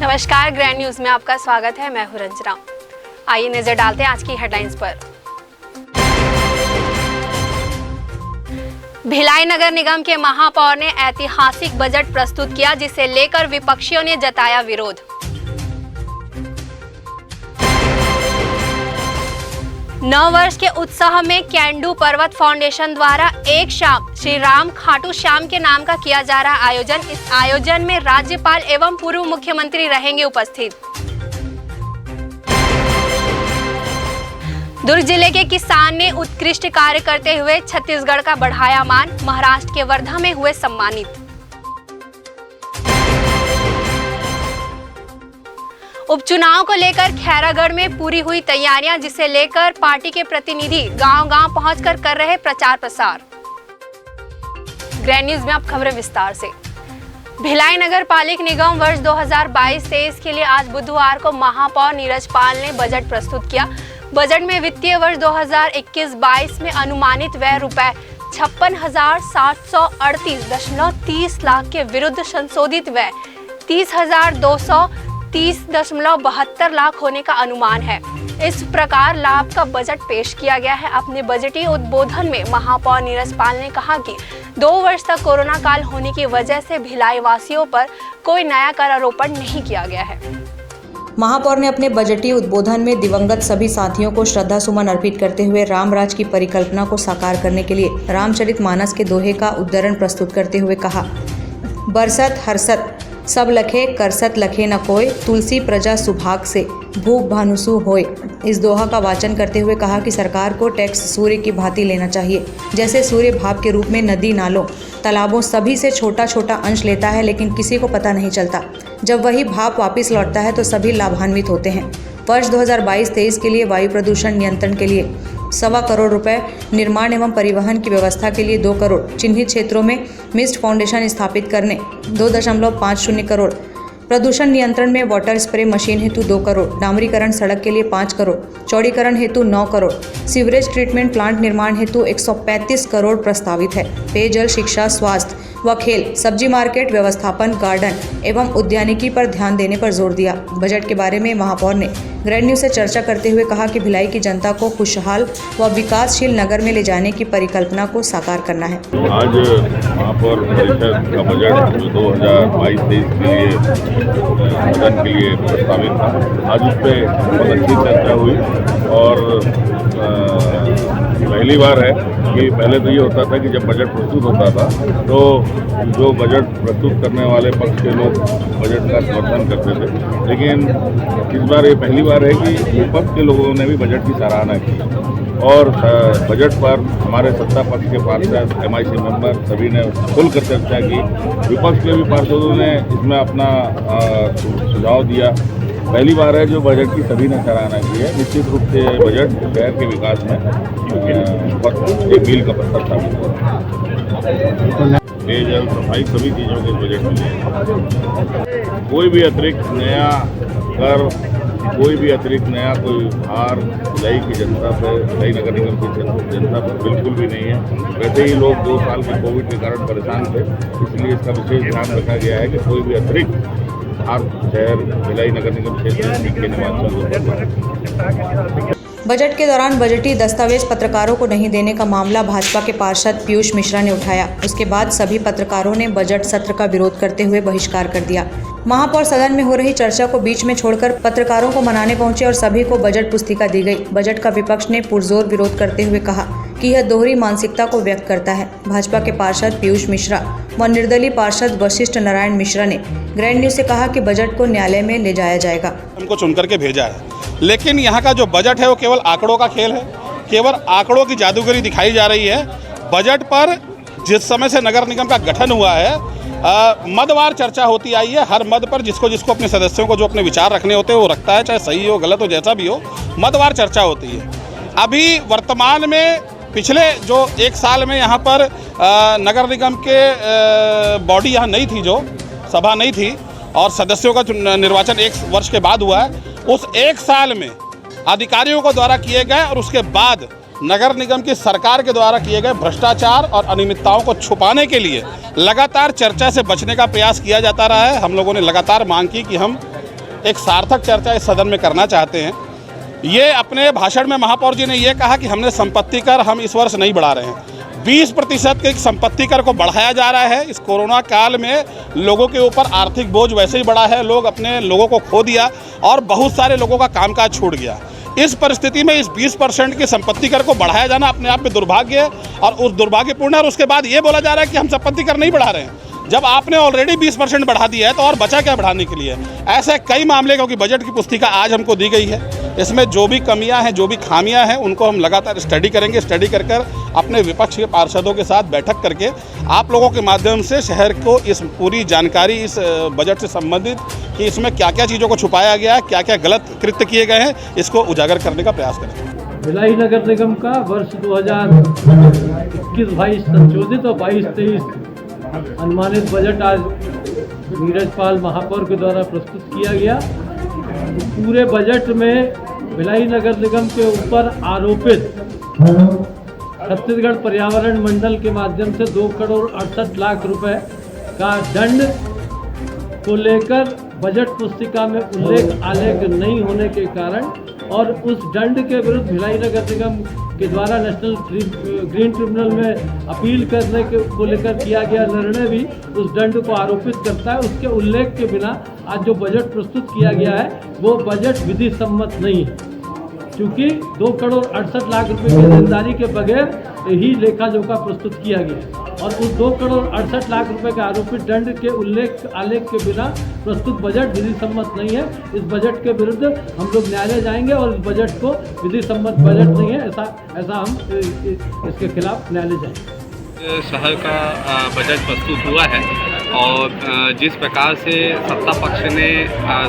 नमस्कार, grand news में आपका स्वागत है। मैं हूं रंजना। आइए नजर डालते हैं आज की हेडलाइंस पर। भिलाई नगर निगम के महापौर ने ऐतिहासिक बजट प्रस्तुत किया, जिसे लेकर विपक्षियों ने जताया विरोध। नव वर्ष के उत्साह में कैंडू पर्वत फाउंडेशन द्वारा एक शाम श्री राम खाटू श्याम के नाम का किया जा रहा आयोजन। इस आयोजन में राज्यपाल एवं पूर्व मुख्यमंत्री रहेंगे उपस्थित। दुर्ग जिले के किसान ने उत्कृष्ट कार्य करते हुए छत्तीसगढ़ का बढ़ाया मान। महाराष्ट्र के वर्धा में हुए सम्मानित। उपचुनाव को लेकर खैरागढ़ में पूरी हुई तैयारियां, जिसे लेकर पार्टी के प्रतिनिधि गांव-गांव पहुंचकर कर रहे प्रचार प्रसार। ग्रैंड न्यूज में अब खबरें विस्तार से। भिलाई नगर पालिक निगम वर्ष 2022-23 के लिए आज बुधवार को महापौर नीरज पाल ने बजट प्रस्तुत किया। बजट में वित्तीय वर्ष 2021-22 में अनुमानित व्यय रुपए 56,738.30 लाख के विरुद्ध संशोधित व्यय 30,230.72 लाख होने का अनुमान है। इस प्रकार लाभ का बजट पेश किया गया है। अपने बजटीय उद्बोधन में महापौर नीरज पाल ने कहा कि 2 वर्ष तक कोरोना काल होने की वजह से भिलाई वासियों पर कोई नया कर आरोपण नहीं किया गया है। महापौर ने अपने बजटीय उद्बोधन में दिवंगत सभी साथियों को श्रद्धा सुमन अर्पित करते हुए रामराज की परिकल्पना को साकार करने के लिए रामचरितमानस के दोहे का उद्धरण प्रस्तुत करते हुए कहा, बरसत हरसत सब लखे करसत लखे न कोय, तुलसी प्रजा सुभाग से भूख भानुसु होय। इस दोहा का वाचन करते हुए कहा कि सरकार को टैक्स सूर्य की भांति लेना चाहिए। जैसे सूर्य भाप के रूप में नदी नालों तालाबों सभी से छोटा छोटा अंश लेता है, लेकिन किसी को पता नहीं चलता। जब वही भाप वापस लौटता है तो सभी लाभान्वित होते हैं। वर्ष 2022-23 के लिए वायु प्रदूषण नियंत्रण के लिए 1.25 करोड़ रुपए, निर्माण एवं परिवहन की व्यवस्था के लिए 2 करोड़, चिन्हित क्षेत्रों में मिस्ट फाउंडेशन स्थापित करने 2.50 करोड़, प्रदूषण नियंत्रण में वाटर स्प्रे मशीन हेतु 2 करोड़, डामरीकरण सड़क के लिए 5 करोड़, चौड़ीकरण हेतु 9 करोड़, सीवरेज ट्रीटमेंट प्लांट निर्माण हेतु 135 करोड़ प्रस्तावित है। पेयजल, शिक्षा, स्वास्थ्य व खेल, सब्जी मार्केट व्यवस्थापन, गार्डन एवं उद्यानिकी पर ध्यान देने पर जोर दिया। बजट के बारे में महापौर ने ग्रैंड न्यूज से चर्चा करते हुए कहा कि भिलाई की जनता को खुशहाल व विकासशील नगर में ले जाने की परिकल्पना को साकार करना है। आज महापौर परिषद का बजट 2022-23 के लिए प्रस्तावित था। आज उस पर बहुत अच्छी चर्चा हुई और पहली बार है कि पहले तो ये होता था कि जब बजट प्रस्तुत होता था तो जो बजट प्रस्तुत करने वाले पक्ष के लोग बजट का समर्थन करते थे, लेकिन इस बार ये पहली बार है कि विपक्ष के लोगों ने भी बजट की सराहना की और बजट पर हमारे सत्ता पक्ष के पार्षद, MIC मेंबर सभी ने खुलकर चर्चा की। विपक्ष के भी पार्षदों ने इसमें अपना सुझाव दिया। पहली बार है जो बजट की सभी ने सराहना की है। निश्चित रूप से बजट शहर के विकास में बहुत एक मील का पत्थर साबित हुआ। पेयजल, सफाई सभी चीज़ों के बजट में कोई भी अतिरिक्त नया कर, कोई भी अतिरिक्त नया कोई भार भिलाई की जनता पर, भिलाई नगर निगम की जनता पर बिल्कुल भी नहीं है। वैसे ही लोग 2 साल के कोविड के कारण परेशान थे, इसलिए इसका विशेष ध्यान रखा गया है कि कोई भी अतिरिक्त शहर भिलाई नगर निगम क्षेत्र के निवासियों को। बजट के दौरान बजटीय दस्तावेज पत्रकारों को नहीं देने का मामला भाजपा के पार्षद पीयूष मिश्रा ने उठाया। उसके बाद सभी पत्रकारों ने बजट सत्र का विरोध करते हुए बहिष्कार कर दिया। महापौर सदन में हो रही चर्चा को बीच में छोड़कर पत्रकारों को मनाने पहुंचे और सभी को बजट पुस्तिका दी गई। बजट का विपक्ष ने पुरजोर विरोध करते हुए कहा कि यह दोहरी मानसिकता को व्यक्त करता है। भाजपा के पार्षद पीयूष मिश्रा व निर्दलीय पार्षद वशिष्ठ नारायण मिश्रा ने ग्रैंड न्यूज से कहा कि बजट को न्यायालय में ले जाया जाएगा। उनको चुन करके भेजा है, लेकिन यहाँ का जो बजट है वो केवल आंकड़ों का खेल है, केवल आंकड़ों की जादूगरी दिखाई जा रही है। बजट पर जिस समय से नगर निगम का गठन हुआ है मदवार चर्चा होती आई है। हर मद पर जिसको जिसको अपने सदस्यों को जो अपने विचार रखने होते हैं वो रखता है, चाहे सही हो गलत हो जैसा भी हो, मदवार चर्चा होती है। अभी वर्तमान में पिछले जो 1 साल में यहाँ पर नगर निगम के बॉडी यहाँ नहीं थी, जो सभा नहीं थी और सदस्यों का निर्वाचन 1 वर्ष के बाद हुआ है। उस 1 साल में अधिकारियों को द्वारा किए गए और उसके बाद नगर निगम की सरकार के द्वारा किए गए भ्रष्टाचार और अनियमितताओं को छुपाने के लिए लगातार चर्चा से बचने का प्रयास किया जाता रहा है। हम लोगों ने लगातार मांग की कि हम एक सार्थक चर्चा इस सदन में करना चाहते हैं। ये अपने भाषण में महापौर जी ने ये कहा कि हमने संपत्ति कर हम इस वर्ष नहीं बढ़ा रहे हैं। 20% के संपत्ति कर को बढ़ाया जा रहा है। इस कोरोना काल में लोगों के ऊपर आर्थिक बोझ वैसे ही बढ़ा है, लोग अपने लोगों को खो दिया और बहुत सारे लोगों का कामकाज छूट गया। इस परिस्थिति में इस 20% के संपत्ति कर को बढ़ाया जाना अपने आप में दुर्भाग्य है और उस दुर्भाग्यपूर्ण है। और उसके बाद ये बोला जा रहा है कि हम संपत्ति कर नहीं बढ़ा रहे हैं। जब आपने ऑलरेडी 20% बढ़ा दिया है तो और बचा क्या बढ़ाने के लिए? ऐसे कई मामले, क्योंकि बजट की पुस्तिका आज हमको दी गई है, इसमें जो भी कमियां हैं, जो भी खामियां हैं, उनको हम लगातार स्टडी करेंगे। स्टडी कर अपने विपक्ष के पार्षदों के साथ बैठक करके आप लोगों के माध्यम से शहर को इस पूरी जानकारी इस बजट से संबंधित कि इसमें क्या क्या चीज़ों को छुपाया गया है, क्या क्या गलत कृत्य किए गए हैं, इसको उजागर करने का प्रयास करेंगे। भिलाई नगर निगम का वर्ष 2021-22 संशोधित और 22-23 अनुमानित बजट आज नीरज पाल महापौर के द्वारा प्रस्तुत किया गया। पूरे बजट में भिलाई नगर निगम के ऊपर आरोपित छत्तीसगढ़ पर्यावरण मंडल के माध्यम से 2 करोड़ 68 लाख रुपए का दंड को लेकर बजट पुस्तिका में उल्लेख आलेख नहीं होने के कारण और उस दंड के विरुद्ध भिलाई नगर निगम के द्वारा नेशनल ग्रीन ट्रिब्यूनल में अपील करने को लेकर किया गया निर्णय भी उस दंड को आरोपित करता है। उसके उल्लेख के बिना आज जो बजट प्रस्तुत किया गया है वो बजट विधि सम्मत नहीं है, क्योंकि 2 करोड़ 68 लाख रुपए की देनदारी के बगैर ही लेखा जोखा प्रस्तुत किया गया और उस 2 करोड़ 68 लाख रुपए के आरोपित दंड के उल्लेख आलेख के बिना प्रस्तुत बजट विधि सम्मत नहीं है। इस बजट के विरुद्ध हम लोग न्यायालय जाएंगे और इस बजट को विधि सम्मत बजट नहीं है ऐसा हम इसके खिलाफ न्यायालय जाएंगे। शहर का बजट प्रस्तुत हुआ है और जिस प्रकार से सत्ता पक्ष ने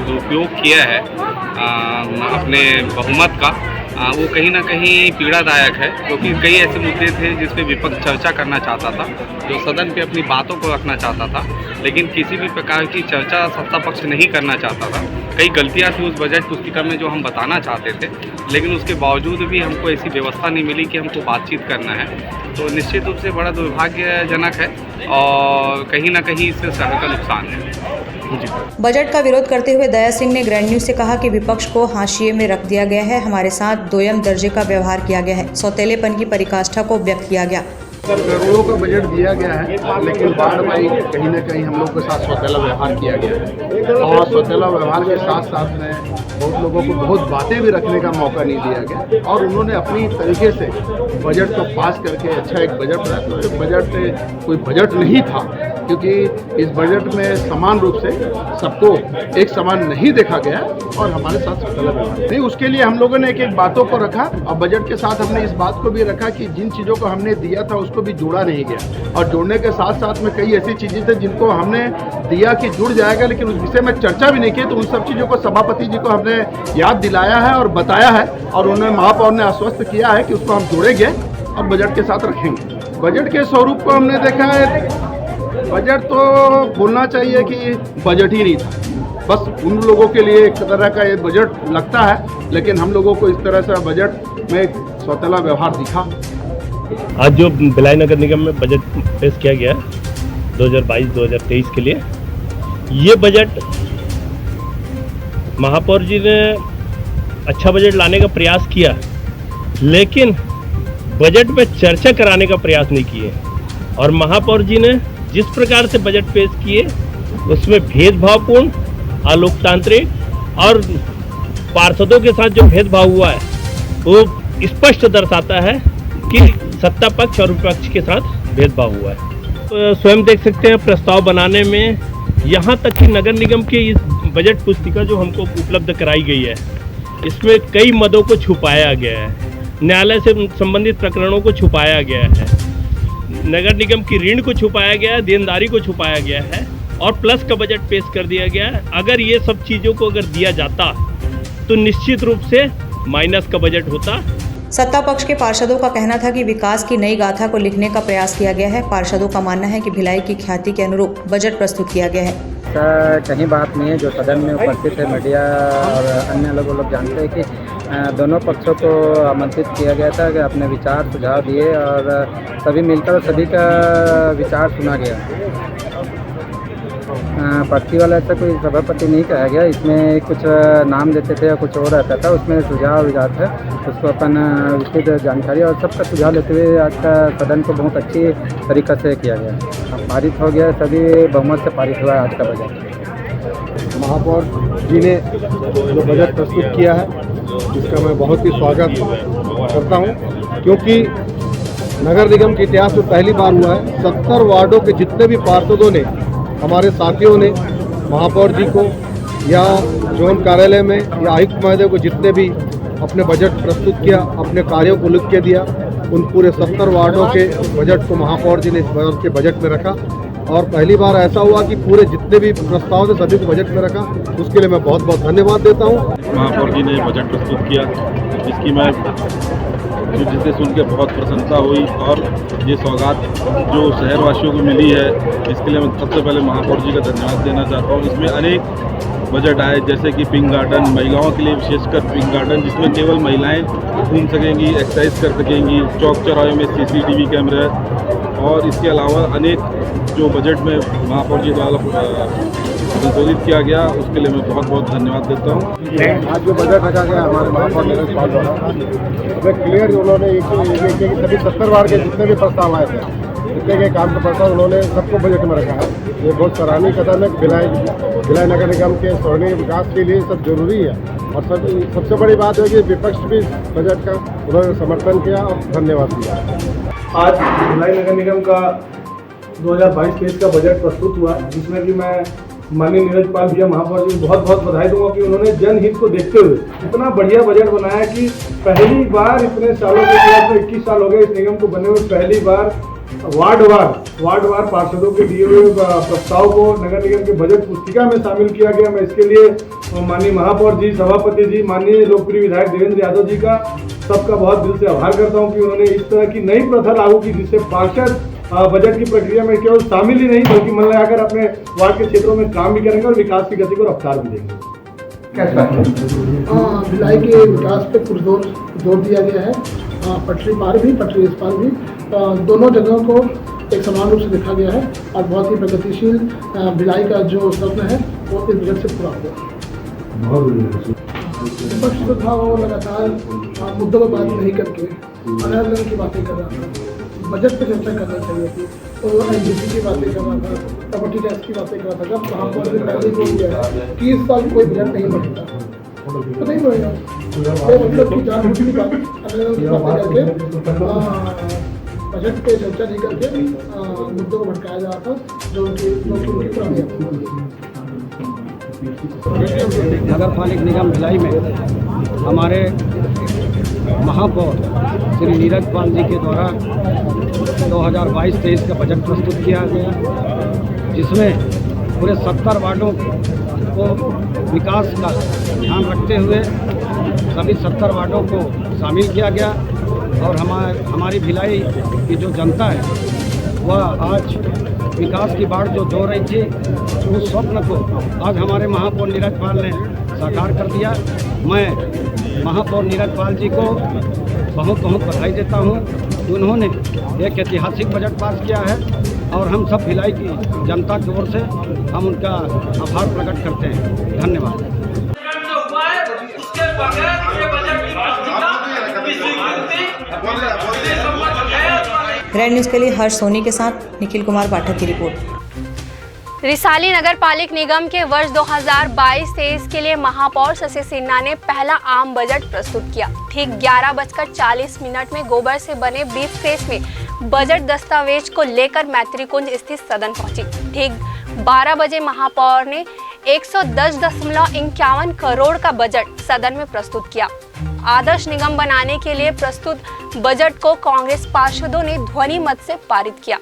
दुरुपयोग किया है अपने बहुमत का, वो कहीं ना कहीं पीड़ादायक है, क्योंकि कई ऐसे मुद्दे थे जिस पे विपक्ष चर्चा करना चाहता था, जो सदन पे अपनी बातों को रखना चाहता था, लेकिन किसी भी प्रकार की चर्चा सत्ता पक्ष नहीं करना चाहता था। कई गलतियां थी उस बजट पुस्तिका में जो हम बताना चाहते थे, लेकिन उसके बावजूद भी हमको ऐसी व्यवस्था नहीं मिली कि हमको बातचीत करना है। तो निश्चित रूप से बड़ा दुर्भाग्यजनक है और कहीं ना कहीं इससे शहर का नुकसान है। बजट का विरोध करते हुए दया सिंह ने ग्रैंड न्यूज से कहा कि विपक्ष को हाशिए में रख दिया गया है, हमारे साथ दोयम दर्जे का व्यवहार किया गया है, सौतेलेपन की परिकाष्ठा को व्यक्त किया गया। करोड़ों का बजट दिया गया है, लेकिन बार बार कहीं ना कहीं हम लोग के साथ सौतेला व्यवहार किया गया है और सौतेला व्यवहार के साथ साथ में बहुत लोगों को बहुत बातें भी रखने का मौका नहीं दिया गया और उन्होंने अपनी तरीके से बजट को पास करके अच्छा एक बजट बनाया। तो बजट कोई बजट नहीं था, क्योंकि इस बजट में समान रूप से सबको एक समान नहीं देखा गया और हमारे साथ सौतेला व्यवहार नहीं। उसके लिए हम लोगों ने एक एक बातों को रखा और बजट के साथ हमने इस बात को भी रखा कि जिन चीज़ों को हमने दिया था उसको भी जोड़ा नहीं गया और जोड़ने के साथ साथ में कई ऐसी चीज़ें थी जिनको हमने दिया कि जुड़ जाएगा, लेकिन उस विषय में चर्चा भी नहीं की। तो उन सब चीज़ों को सभापति जी को हमने याद दिलाया है और बताया है और उन्होंने महापौर ने आश्वस्त किया है कि उसको हम जोड़ेंगे और बजट के साथ रखेंगे। बजट के स्वरूप को हमने देखा है, बजट तो बोलना चाहिए कि बजट ही नहीं था, बस उन लोगों के लिए एक तरह का ये बजट लगता है, लेकिन हम लोगों को इस तरह से बजट में एक सौतेला व्यवहार दिखा। आज जो भिलाई नगर निगम में बजट पेश किया गया 2022-2023 के लिए, ये बजट महापौर जी ने अच्छा बजट लाने का प्रयास किया, लेकिन बजट में चर्चा कराने का प्रयास नहीं किए और महापौर जी ने जिस प्रकार से बजट पेश किए उसमें भेदभावपूर्ण, अलोकतांत्रिक और पार्षदों के साथ जो भेदभाव हुआ है वो स्पष्ट दर्शाता है कि सत्ता पक्ष और विपक्ष के साथ भेदभाव हुआ है। तो स्वयं देख सकते हैं प्रस्ताव बनाने में, यहाँ तक कि नगर निगम की इस बजट पुस्तिका जो हमको उपलब्ध कराई गई है, इसमें कई मदों को छुपाया गया है, न्यायालय से संबंधित प्रकरणों को छुपाया गया है, नगर निगम की ऋण को छुपाया गया है, देनदारी को छुपाया गया है और प्लस का बजट पेश कर दिया गया है। अगर ये सब चीज़ों को अगर दिया जाता तो निश्चित रूप से माइनस का बजट होता। सत्ता पक्ष के पार्षदों का कहना था कि विकास की नई गाथा को लिखने का प्रयास किया गया है। पार्षदों का मानना है कि भिलाई की ख्याति के अनुरूप बजट प्रस्तुत किया गया है। कहीं बात नहीं है, जो सदन में उपस्थित है मीडिया और अन्य लोग जानते हैं कि दोनों पक्षों को आमंत्रित किया गया था कि अपने विचार सुझाव दिए और सभी मिलकर सभी का विचार सुना गया। पर्ची वाला ऐसा कोई सभापति नहीं कहा गया। इसमें कुछ नाम देते थे या कुछ और रहता था, उसमें सुझाव विजात है, उसको अपन विस्तृत जानकारी और सबका सुझाव लेते हुए आज का सदन को बहुत अच्छी तरीक़ा से किया गया, पारित हो गया, सभी बहुमत से पारित हुआ है आज का बजट। महापौर जी ने जो बजट प्रस्तुत किया है जिसका मैं बहुत ही स्वागत करता हूं, क्योंकि नगर निगम के इतिहास में पहली बार हुआ है 70 वार्डों के जितने भी पार्षदों ने, हमारे साथियों ने महापौर जी को या जोन कार्यालय में या आयुक्त महोदय को जितने भी अपने बजट प्रस्तुत किया, अपने कार्यों को लिख के दिया, उन पूरे 70 वार्डों के बजट को महापौर जी ने इस वर्ष के बजट में रखा। और पहली बार ऐसा हुआ कि पूरे जितने भी प्रस्ताव थे सभी को बजट में रखा, उसके लिए मैं बहुत बहुत धन्यवाद देता हूँ। महापौर जी ने बजट प्रस्तुत किया, जिसकी मैं जिसे सुन के बहुत प्रसन्नता हुई, और ये सौगात जो शहरवासियों को मिली है इसके लिए मैं सबसे पहले महापौर जी का धन्यवाद देना चाहता हूँ। इसमें अनेक बजट आए, जैसे कि पिंक गार्डन, महिलाओं के लिए विशेषकर पिंक गार्डन, जिसमें केवल महिलाएं घूम सकेंगी, एक्सरसाइज कर सकेंगी, चौक चौराहे में CCTV कैमरे, और इसके अलावा अनेक जो बजट में महापौर जी द्वारा संशोधित किया गया, उसके लिए मैं बहुत बहुत धन्यवाद देता हूँ। आज जो बजट रखा गया हमारे महापौर नीरज पाल द्वारा, हमें क्लियर उन्होंने सभी 70 वार्ड के जितने भी प्रस्ताव आए थे, जितने के काम के प्रस्ताव उन्होंने सबको बजट में रखा है। ये बहुत सराहनीय कदम है। भिलाई नगर निगम के स्वर्णिम विकास के लिए सब जरूरी है, और सबसे बड़ी बात है कि विपक्ष भी बजट का उन्होंने समर्थन किया और धन्यवाद दिया। आज भिलाई नगर निगम का 2022-23 का बजट प्रस्तुत हुआ, जिसमें कि मैं माननीय नीरज पाल भैया महापौर जी को बहुत बहुत बधाई दूंगा कि उन्होंने जनहित को देखते हुए इतना बढ़िया बजट बनाया कि पहली बार इतने सालों के बाद, 21 साल हो गए इस निगम को बने हुए, पहली बार वार्डवार पार्षदों के दिए हुए प्रस्ताव को नगर निगम के बजट पुस्तिका में शामिल किया गया। मैं इसके लिए माननीय महापौर जी, सभापति जी, माननीय लोकप्रिय विधायक देवेंद्र यादव जी का सबका बहुत दिल से आभार करता हूं कि उन्होंने इस तरह की नई प्रथा लागू की, जिससे पार्षद बजट की प्रक्रिया में केवल शामिल ही नहीं बल्कि मन लगाकर अपने वार्ड के क्षेत्रों में काम भी करेंगे और विकास की गति को रफ्तार भी देंगे। कैसा भिलाई के विकास पे जोर दिया गया है। पटरी पार भी, पटरी इस पार भी, दोनों जगहों को एक समान रूप से देखा गया है और बहुत ही प्रगतिशील भिलाई का जो स्वप्न है वो इस बजट से पूरा हुआ। विपक्ष तो था वो लगातार मुद्दों पर बात नहीं करके अलग की बातें कर रहा था, बजट पर चर्चा करनी चाहिए थी, तो NGT की बातें कर रहा था, प्रॉपर्टी टैक्स की बातें कर रहा था। जब महापौर ने पहले बोल दिया कि इस साल कोई बजट नहीं बढ़ेगा तो नहीं बढ़ेगा, तो मतलब की जानबूझ की बात करके बजट पे चर्चा नहीं करके मुद्दों को भटकाया जा रहा था, जो उनकी नगर पालिक निगम भिलाई में हमारे महापौर श्री नीरज पाल जी के द्वारा 2022-23 का बजट प्रस्तुत किया गया, जिसमें पूरे 70 वार्डों को विकास का ध्यान रखते हुए सभी 70 वार्डों को शामिल किया गया। और हमारी भिलाई की जो जनता है वह आज विकास की बाढ़ जो दो रही थी, उस स्वप्न को आज हमारे महापौर नीरज पाल ने साकार कर दिया। मैं महापौर नीरज पाल जी को बहुत बहुत बधाई देता हूं। उन्होंने एक ऐतिहासिक बजट पास किया है और हम सब भिलाई की जनता की ओर से हम उनका आभार प्रकट करते हैं। धन्यवाद। ग्रैंड न्यूज़ के लिए हर्ष सोनी के साथ निखिल कुमार पाठक की रिपोर्ट। रिसाली नगर पालिक निगम के वर्ष 2022-23 के लिए महापौर शशि सिन्हा ने पहला आम बजट प्रस्तुत किया। ठीक 11:40 में गोबर से बने ब्रीफ केस में बजट दस्तावेज को लेकर मैत्री कुंज स्थित सदन पहुंची। ठीक 12 बजे महापौर ने 110.51 करोड़ का बजट सदन में प्रस्तुत किया। आदर्श निगम बनाने के लिए प्रस्तुत बजट को कांग्रेस पार्षदों ने ध्वनि मत से पारित किया।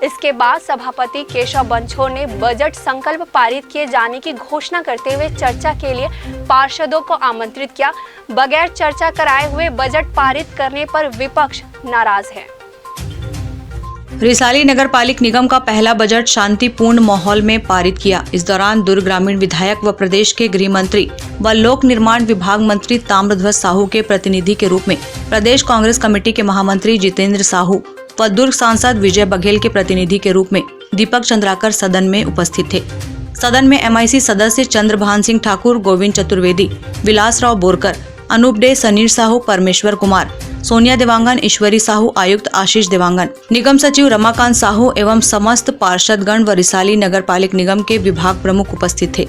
इसके बाद सभापति केशव बंछोर ने बजट संकल्प पारित किए जाने की घोषणा करते हुए चर्चा के लिए पार्षदों को आमंत्रित किया। बगैर चर्चा कराए हुए बजट पारित करने पर विपक्ष नाराज है। रिसाली नगर पालिक निगम का पहला बजट शांतिपूर्ण माहौल में पारित किया। इस दौरान दुर्ग ग्रामीण विधायक व प्रदेश के गृह मंत्री व लोक निर्माण विभाग मंत्री ताम्रध्वज साहू के प्रतिनिधि के रूप में प्रदेश कांग्रेस कमेटी के महामंत्री जितेंद्र साहू व दुर्ग सांसद विजय बघेल के प्रतिनिधि के रूप में दीपक चंद्राकर सदन में उपस्थित थे। सदन में MIC सदस्य चंद्रभान सिंह ठाकुर, गोविंद चतुर्वेदी, विलासराव बोरकर, अनूप डे, सनीर साहू, परमेश्वर कुमार, सोनिया देवांगन, ईश्वरी साहू, आयुक्त आशीष देवांगन, निगम सचिव रमाकांत साहू एवं समस्त पार्षदगण व रिसाली नगर पालिक निगम के विभाग प्रमुख उपस्थित थे।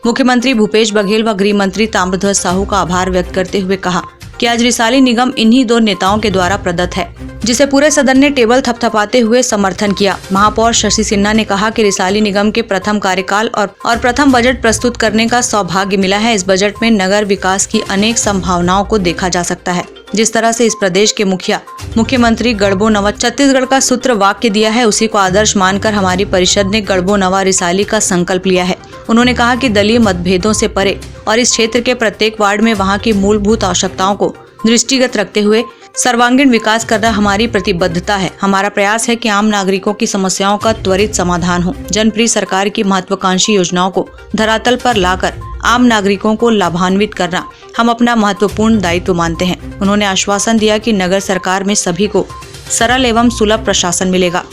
मुख्यमंत्री भूपेश बघेल व गृह मंत्री ताम्रध्वज साहू का आभार व्यक्त करते हुए कहा कि आज रिसाली निगम इन्हीं 2 नेताओं के द्वारा प्रदत्त है, जिसे पूरे सदन ने टेबल थपथपाते हुए समर्थन किया। महापौर शशि सिन्हा ने कहा कि रिसाली निगम के प्रथम कार्यकाल और प्रथम बजट प्रस्तुत करने का सौभाग्य मिला है। इस बजट में नगर विकास की अनेक संभावनाओं को देखा जा सकता है। जिस तरह से इस प्रदेश के मुख्यमंत्री गढ़बो नवा छत्तीसगढ़ का सूत्र वाक्य दिया है, उसी को आदर्श मानकर हमारी परिषद ने गढ़बो नवा रिसाली का संकल्प लिया है। उन्होंने कहा कि दलीय मतभेदों से परे और इस क्षेत्र के प्रत्येक वार्ड में वहां की मूलभूत आवश्यकताओं को दृष्टिगत रखते हुए सर्वांगीण विकास करना हमारी प्रतिबद्धता है। हमारा प्रयास है कि आम नागरिकों की समस्याओं का त्वरित समाधान हो। जनप्रिय सरकार की महत्वाकांक्षी योजनाओं को धरातल पर लाकर आम नागरिकों को लाभान्वित करना हम अपना महत्वपूर्ण दायित्व मानते हैं। उन्होंने आश्वासन दिया कि नगर सरकार में सभी को सरल एवं सुलभ प्रशासन मिलेगा।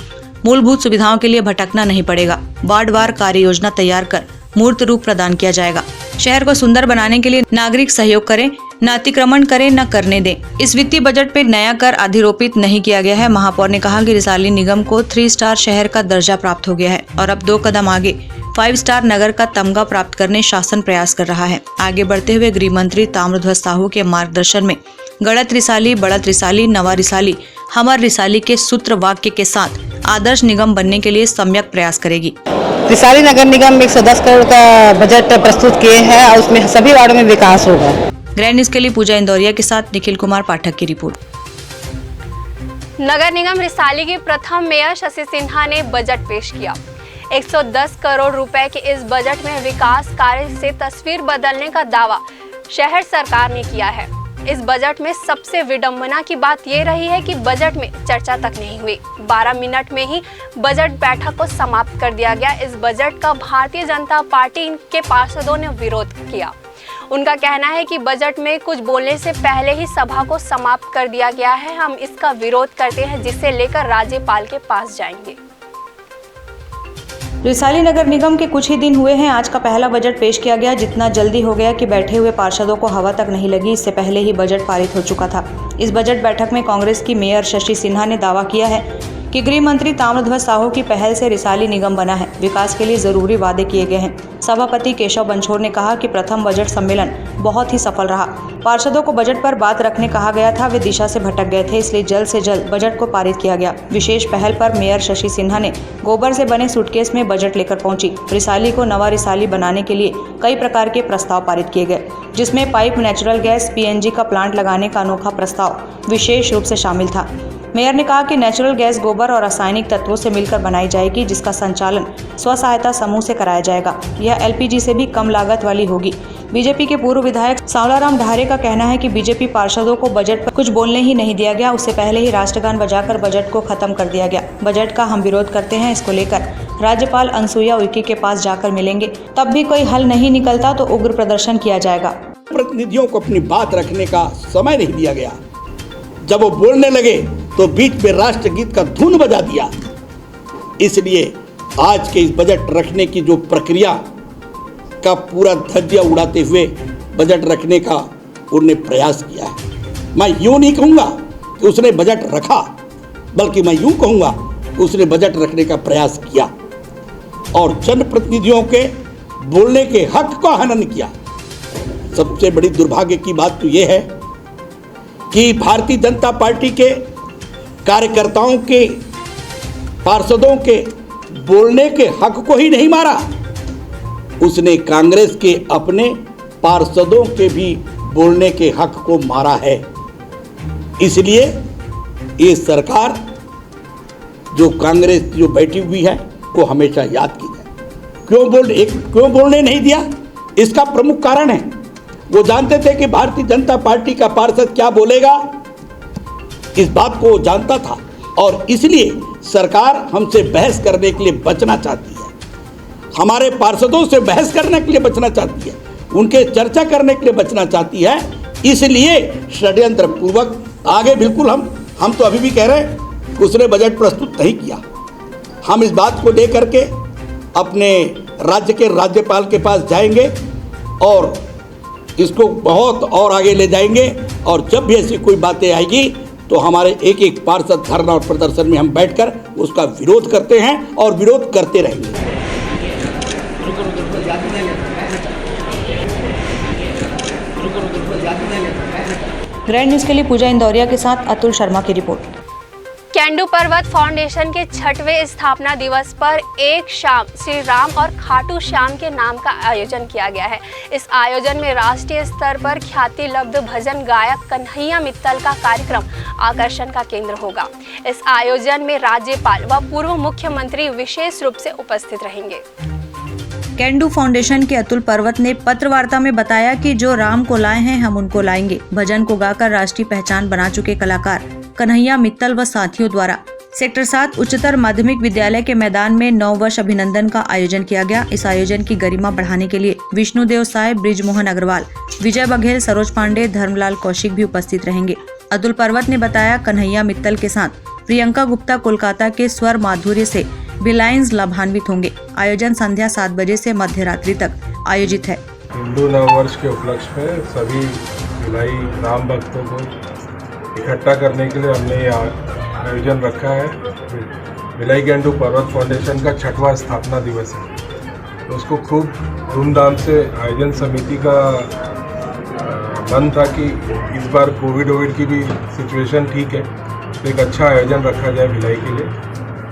मूलभूत सुविधाओं के लिए भटकना नहीं पड़ेगा। वार्डवार कार्य योजना तैयार कर मूर्त रूप प्रदान किया जाएगा। शहर को सुंदर बनाने के लिए नागरिक सहयोग करें, न अतिक्रमण करें, न करने दें। इस वित्तीय बजट पे नया कर अधिरोपित नहीं किया गया है। महापौर ने कहा कि रिसाली निगम को 3 स्टार शहर का दर्जा प्राप्त हो गया है और अब 2 कदम आगे 5 स्टार नगर का तमगा प्राप्त करने शासन प्रयास कर रहा है। आगे बढ़ते हुए गृह मंत्री ताम्रध्वज साहू के मार्गदर्शन में गढ़त रिसाली, बढ़त रिसाली, नवा रिसाली, हमर रिसाली के सूत्र वाक्य के साथ आदर्श निगम बनने के लिए सम्यक प्रयास करेगी। रिसाली नगर निगम 110 करोड़ का बजट प्रस्तुत किए हैं और उसमें सभी वार्डों में विकास होगा। ग्रैंड न्यूज के लिए पूजा इंदौरिया के साथ निखिल कुमार पाठक की रिपोर्ट। नगर निगम रिसाली के प्रथम मेयर शशि सिन्हा ने बजट पेश किया। 110 करोड़ रुपए के इस बजट में विकास कार्य से तस्वीर बदलने का दावा शहर सरकार ने किया है। इस बजट में सबसे विडंबना की बात ये रही है कि बजट में चर्चा तक नहीं हुई। 12 मिनट में ही बजट बैठक को समाप्त कर दिया गया। इस बजट का भारतीय जनता पार्टी के पार्षदों ने विरोध किया। उनका कहना है कि बजट में कुछ बोलने से पहले ही सभा को समाप्त कर दिया गया है। हम इसका विरोध करते हैं, जिसे लेकर राज्यपाल के पास जाएंगे। रिसाली नगर निगम के कुछ ही दिन हुए हैं। आज का पहला बजट पेश किया गया। जितना जल्दी हो गया कि बैठे हुए पार्षदों को हवा तक नहीं लगी। इससे पहले ही बजट पारित हो चुका था। इस बजट बैठक में कांग्रेस की मेयर शशि सिन्हा ने दावा किया है कि गृह मंत्री ताम्रध्वज साहू की पहल से रिसाली निगम बना है। विकास के लिए जरूरी वादे किए गए हैं। सभापति केशव बंछोर ने कहा कि प्रथम बजट सम्मेलन बहुत ही सफल रहा। पार्षदों को बजट पर बात रखने कहा गया था, वे दिशा से भटक गए थे, इसलिए जल्द से जल्द बजट को पारित किया गया। विशेष पहल पर मेयर शशि सिन्हा ने गोबर से बने सूटकेस में बजट लेकर पहुंची। रिसाली को नवा रिसाली बनाने के लिए कई प्रकार के प्रस्ताव पारित किए गए, जिसमें पाइप नेचुरल गैस PNG का प्लांट लगाने का अनोखा प्रस्ताव विशेष रूप से शामिल था। मेयर ने कहा कि नेचुरल गैस गोबर और रासायनिक तत्वों से मिलकर बनाई जाएगी, जिसका संचालन स्व सहायता समूह से कराया जाएगा। यह LPG से भी कम लागत वाली होगी। बीजेपी के पूर्व विधायक सांवलाराम ढारे का कहना है कि बीजेपी पार्षदों को बजट पर कुछ बोलने ही नहीं दिया गया। उससे पहले ही राष्ट्रगान बजाकर बजट को खत्म कर दिया गया। बजट का हम विरोध करते हैं। इसको लेकर राज्यपाल अनसुईया उइके के पास जाकर मिलेंगे। तब भी कोई हल नहीं निकलता तो उग्र प्रदर्शन किया जाएगा। प्रतिनिधियों को अपनी बात रखने का समय नहीं दिया गया। जब वो बोलने लगे तो बीच में राष्ट्रगीत का धुन बजा दिया। इसलिए आज के इस बजट रखने की जो प्रक्रिया का पूरा धज्जिया उड़ाते हुए बजट रखने का उन्होंने प्रयास किया है। मैं यूँ नहीं कहूँगा कि उसने बजट रखा, बल्कि मैं यूँ कहूँगा कि उसने बजट रखने का प्रयास किया और जनप्रतिनिधियों के बोलने के हक का हनन किया। सबसे बड़ी दुर्भाग्य की बात तो ये है कि भारतीय जनता पार्टी के कार्यकर्ताओं के, पार्षदों के बोलने के हक को ही नहीं मारा, उसने कांग्रेस के अपने पार्षदों के भी बोलने के हक को मारा है। इसलिए ये सरकार जो कांग्रेस जो बैठी हुई है को हमेशा याद की जाए। क्यों बोलने नहीं दिया? इसका प्रमुख कारण है वो जानते थे कि भारतीय जनता पार्टी का पार्षद क्या बोलेगा, इस बात को वो जानता था और इसलिए सरकार हमसे बहस करने के लिए बचना चाहती है, हमारे पार्षदों से बहस करने के लिए बचना चाहती है, उनके चर्चा करने के लिए बचना चाहती है। इसलिए षड्यंत्र पूर्वक आगे बिल्कुल हम तो अभी भी कह रहे हैं कि उसने बजट प्रस्तुत नहीं किया। हम इस बात को लेकर के अपने राज्य के राज्यपाल के पास जाएंगे और इसको बहुत और आगे ले जाएंगे। और जब भी ऐसी कोई बातें आएगी तो हमारे एक एक पार्षद धरना और प्रदर्शन में हम बैठकर उसका विरोध करते हैं और विरोध करते रहेंगे। ग्रैंड न्यूज़ के लिए पूजा इंदौरिया के साथ अतुल शर्मा की रिपोर्ट। केंडू पर्वत फाउंडेशन के 6वें स्थापना दिवस पर एक शाम श्री राम और खाटू श्याम के नाम का आयोजन किया गया है। इस आयोजन में राष्ट्रीय स्तर पर ख्याति लब्ध भजन गायक कन्हैया मित्तल का कार्यक्रम आकर्षण का केंद्र होगा। इस आयोजन में राज्यपाल व पूर्व मुख्यमंत्री विशेष रूप से उपस्थित रहेंगे। केंडू फाउंडेशन के अतुल पर्वत ने पत्रवार्ता में बताया कि जो राम को लाए हैं हम उनको लाएंगे। भजन को गाकर राष्ट्रीय पहचान बना चुके कलाकार कन्हैया मित्तल व साथियों द्वारा सेक्टर 7 उच्चतर माध्यमिक विद्यालय के मैदान में 9 वर्ष अभिनंदन का आयोजन किया गया। इस आयोजन की गरिमा बढ़ाने के लिए विष्णुदेव साय, ब्रिजमोहन अग्रवाल, विजय बघेल, सरोज पांडे, धर्मलाल कौशिक भी उपस्थित रहेंगे। अतुल पर्वत ने बताया कन्हैया मित्तल के साथ प्रियंका गुप्ता कोलकाता के स्वर माधुर्य से बिलायंस लाभान्वित होंगे। आयोजन संध्या 7 बजे से मध्य रात्रि तक आयोजित है। हिंदू नववर्ष के उपलक्ष्य में सभी भिलाई राम भक्तों को इकट्ठा करने के लिए हमने ये आयोजन रखा है। भिलाई केंडू पर्वत फाउंडेशन का 6वां स्थापना दिवस है, तो उसको खूब धूमधाम से आयोजन समिति का मन था कि इस बार कोविड की भी सिचुएशन ठीक है तो एक अच्छा आयोजन रखा जाए भिलाई के लिए,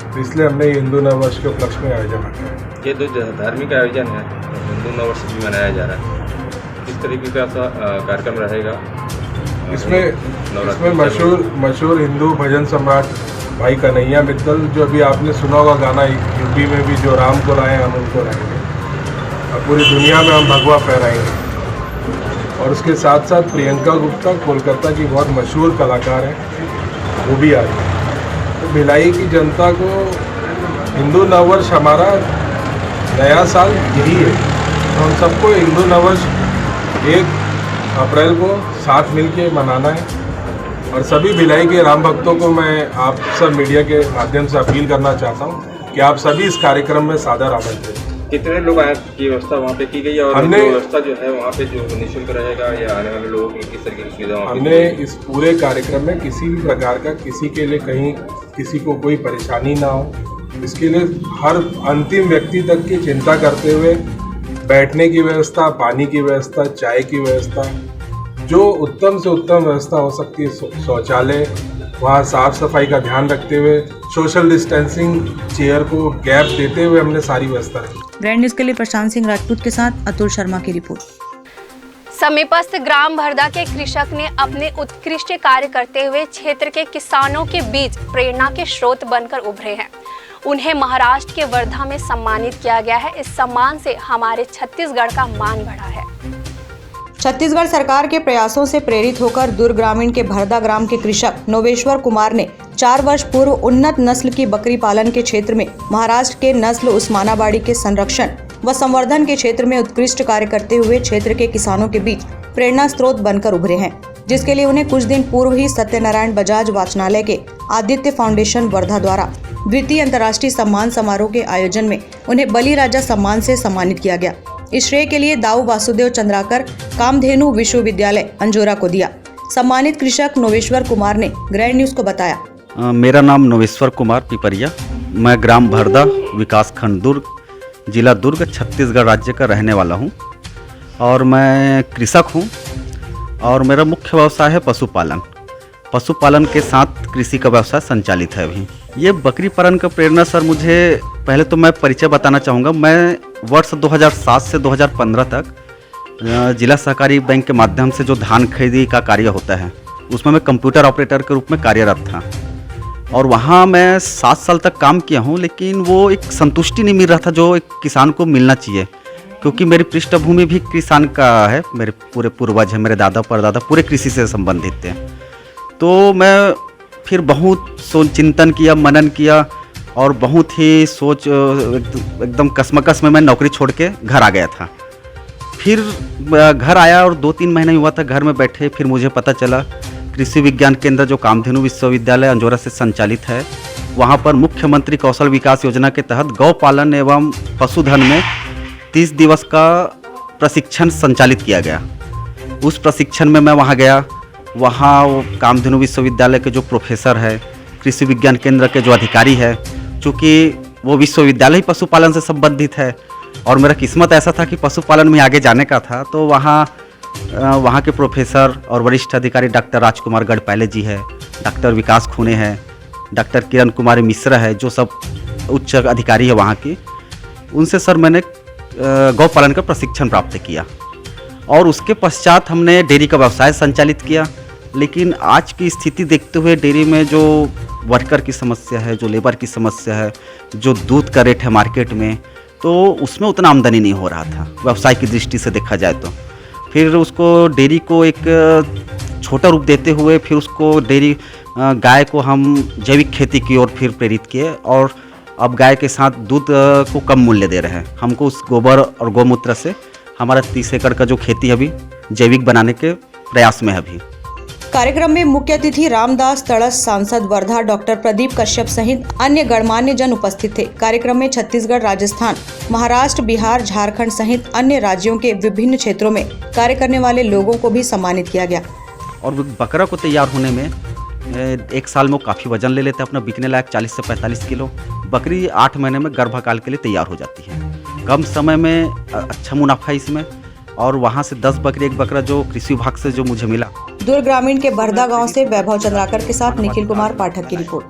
तो इसलिए हमने हिंदू नववर्ष के उपलक्ष्य में आयोजन रखा है। ये जो धार्मिक आयोजन है हिंदू नववर्ष भी मनाया जा रहा है, किस तरीके का कार्यक्रम रहेगा? इसमें मशहूर हिंदू भजन सम्राट भाई कन्हैया मित्तल, जो अभी आपने सुना होगा गाना, यूपी में भी जो राम को लाए हम उनको लाएंगे, और पूरी दुनिया में हम भगवा फहराएंगे। और उसके साथ साथ प्रियंका गुप्ता कोलकाता की बहुत मशहूर कलाकार है, वो भी आ रही है। तो भिलाई की जनता को हिंदू नववर्ष हमारा नया साल यही है, तो हम सबको हिंदू नववर्ष 1 अप्रैल को साथ मिलके मनाना है। और सभी भिलाई के राम भक्तों को मैं आप सब मीडिया के माध्यम से अपील करना चाहता हूँ कि आप सभी इस कार्यक्रम में सादर आमंत्रित। कितने लोग आए की व्यवस्था वहाँ पे की गई है, और हमने व्यवस्था जो है वहाँ पे जो निःशुल्क रहेगा या आने वाले लोगों की किस तरीके की सुविधा? हमने इस पूरे कार्यक्रम में किसी भी प्रकार का किसी के लिए कहीं किसी को कोई परेशानी ना हो, इसके लिए हर अंतिम व्यक्ति तक की चिंता करते हुए बैठने की व्यवस्था, पानी की व्यवस्था, चाय की व्यवस्था, जो उत्तम से उत्तम व्यवस्था हो सकती है, शौचालय, वहाँ साफ सफाई का ध्यान रखते हुए, सोशल डिस्टेंसिंग, चेयर को गैप देते हुए हमने सारी व्यवस्था रखी। ग्रैंड न्यूज़ के लिए प्रशांत सिंह राजपूत के साथ अतुल शर्मा की रिपोर्ट। समीपस्थ ग्राम भरदा के कृषक ने अपने उत्कृष्ट कार्य करते हुए क्षेत्र के किसानों के बीच प्रेरणा के स्रोत बनकर उभरे हैं। उन्हें महाराष्ट्र के वर्धा में सम्मानित किया गया है। इस सम्मान से हमारे छत्तीसगढ़ का मान बढ़ा है। छत्तीसगढ़ सरकार के प्रयासों से प्रेरित होकर दुर्ग ग्रामीण के भरदा ग्राम के कृषक नोवेश्वर कुमार ने 4 वर्ष पूर्व उन्नत नस्ल की बकरी पालन के क्षेत्र में महाराष्ट्र के नस्ल उस्मानाबाड़ी के संरक्षण व संवर्धन के क्षेत्र में उत्कृष्ट कार्य करते हुए क्षेत्र के किसानों के बीच प्रेरणा स्रोत बनकर उभरे हैं, जिसके लिए उन्हें कुछ दिन पूर्व ही सत्यनारायण बजाज वाचनालय के आदित्य फाउंडेशन वर्धा द्वारा द्वितीय अंतर्राष्ट्रीय सम्मान समारोह के आयोजन में उन्हें बलिराजा सम्मान से सम्मानित किया गया। इस श्रेय के लिए दाऊ वासुदेव चंद्राकर कामधेनु विश्वविद्यालय अंजोरा को दिया। सम्मानित कृषक नोवेश्वर कुमार ने ग्रैंड न्यूज़ को बताया। मेरा नाम नोवेश्वर कुमार पिपरिया, मैं ग्राम भरदा, विकास खंड दुर्ग, जिला दुर्ग, छत्तीसगढ़ राज्य का रहने वाला हूं और मैं कृषक हूं और मेरा मुख्य व्यवसाय है पशुपालन। पशुपालन के साथ कृषि का व्यवसाय संचालित है अभी। ये बकरी पालन का प्रेरणा सर, मुझे पहले तो मैं परिचय बताना चाहूँगा। मैं वर्ष 2007 से 2015 तक जिला सहकारी बैंक के माध्यम से जो धान खरीदी का कार्य होता है उसमें मैं कंप्यूटर ऑपरेटर के रूप में कार्यरत था और वहाँ मैं 7 साल तक काम किया हूँ, लेकिन वो एक संतुष्टि नहीं मिल रहा था जो एक किसान को मिलना चाहिए, क्योंकि मेरी पृष्ठभूमि भी किसान का है। मेरे पूरे पूर्वज हैं, मेरे दादा परदादा पूरे कृषि से संबंधित हैं। तो मैं फिर बहुत चिंतन किया, मनन किया और बहुत ही सोच एकदम कसमकस में मैं नौकरी छोड़ के घर आ गया था। फिर घर आया और 2-3 महीने हुआ था घर में बैठे, फिर मुझे पता चला कृषि विज्ञान केंद्र जो कामधेनु विश्वविद्यालय अंजोरा से संचालित है, वहाँ पर मुख्यमंत्री कौशल विकास योजना के तहत गौ पालन एवं पशुधन में 30 दिवस का प्रशिक्षण संचालित किया गया। उस प्रशिक्षण में मैं वहाँ गया। वहाँ वो कामधेनु विश्वविद्यालय के जो प्रोफेसर है, कृषि विज्ञान केंद्र के जो अधिकारी है, चूँकि वो विश्वविद्यालय ही पशुपालन से संबंधित है और मेरा किस्मत ऐसा था कि पशुपालन में आगे जाने का था, तो वहाँ के प्रोफेसर और वरिष्ठ अधिकारी डॉक्टर राजकुमार गढ़पाले जी है, डॉक्टर विकास खूने हैं, डॉक्टर किरण कुमारी मिश्र है, जो सब उच्च अधिकारी है वहाँ की, उनसे सर मैंने गौ पालन का प्रशिक्षण प्राप्त किया और उसके पश्चात हमने डेयरी का व्यवसाय संचालित किया। लेकिन आज की स्थिति देखते हुए डेयरी में जो वर्कर की समस्या है, जो लेबर की समस्या है, जो दूध का रेट है मार्केट में, तो उसमें उतना आमदनी नहीं हो रहा था व्यवसाय की दृष्टि से देखा जाए तो। फिर उसको डेयरी को एक छोटा रूप देते हुए फिर उसको डेयरी गाय को हम जैविक खेती की ओर फिर प्रेरित किए और अब गाय के साथ दूध को कम मूल्य दे रहे हैं। हमको उस गोबर और गौमूत्र से हमारा 30 एकड़ का जो खेती अभी जैविक बनाने के प्रयास में है अभी। कार्यक्रम में मुख्य अतिथि रामदास तड़स, सांसद वर्धा डॉक्टर प्रदीप कश्यप सहित अन्य गणमान्य जन उपस्थित थे। कार्यक्रम में छत्तीसगढ़, राजस्थान, महाराष्ट्र, बिहार, झारखंड सहित अन्य राज्यों के विभिन्न क्षेत्रों में कार्य करने वाले लोगों को भी सम्मानित किया गया। और बकरा को तैयार होने में एक साल में वो काफ़ी वजन ले लेते हैं, अपना बिकने लायक 40 से 45 किलो। बकरी 8 महीने में गर्भकाल के लिए तैयार हो जाती है। कम समय में अच्छा मुनाफा इसमें। और वहाँ से 10 बकरी, एक बकरा जो कृषि विभाग से जो मुझे मिला। दुर्ग ग्रामीण के बरदा गांव से वैभव चंद्राकर के साथ निखिल कुमार पाठक की रिपोर्ट।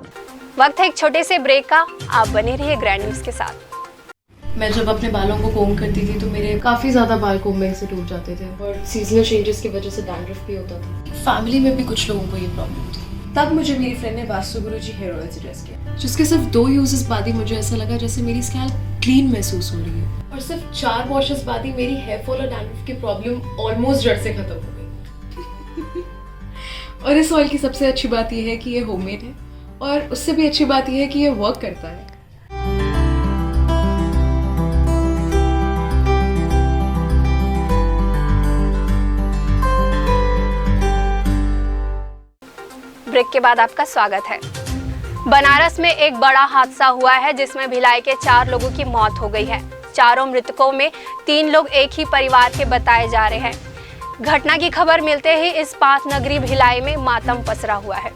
वक्त है एक छोटे से ब्रेक का, आप बने रहिए ग्रैंड न्यूज के साथ। मैं जब अपने बालों को कोम करती थी तो मेरे काफ़ी ज़्यादा बाल कोम्बिंग से टूट जाते थे और सीजनल चेंजेस की वजह से डैंड्रफ भी होता था। फैमिली में भी कुछ लोगों को ये प्रॉब्लम थी। तब मुझे मेरी फ्रेंड ने वास्तु गुरुजी हेयर ऑयल सजेस्ट किया, जिसके सिर्फ 2 यूजेस बाद ही मुझे ऐसा लगा जैसे मेरी स्कैल्प क्लीन महसूस हो रही है और सिर्फ 4 वॉशेस बाद ही मेरी हेयर फॉल और डैंड्रफ की प्रॉब्लम ऑलमोस्ट जड़ से खत्म हो गई। और इस ऑयल की सबसे अच्छी बात यह है कि ये होममेड है और उससे भी अच्छी बात यह है कि ये वर्क करता है। ब्रेक के बाद आपका स्वागत है। बनारस में एक बड़ा हादसा हुआ है जिसमें भिलाई के 4 लोगों की मौत हो गई है। चारों मृतकों में 3 लोग एक ही परिवार के बताए जा रहे हैं। घटना की खबर मिलते ही इस्पात नगरी भिलाई में मातम पसरा हुआ है।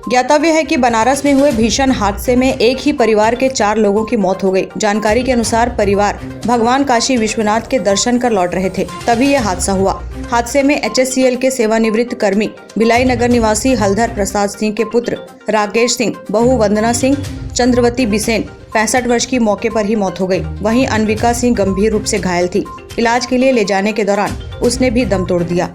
ज्ञातव्य है कि बनारस में हुए भीषण हादसे में एक ही परिवार के 4 लोगों की मौत हो गई। जानकारी के अनुसार परिवार भगवान काशी विश्वनाथ के दर्शन कर लौट रहे थे, तभी यह हादसा हुआ। हादसे में HSCL के सेवानिवृत्त कर्मी भिलाई नगर निवासी हलधर प्रसाद सिंह के पुत्र राकेश सिंह, बहू वंदना सिंह, चंद्रवती बिसेन 65 वर्ष की मौके पर ही मौत हो गई। वहीं अनविका सिंह गंभीर रूप से घायल थी। इलाज के लिए ले जाने के दौरान उसने भी दम तोड़ दिया।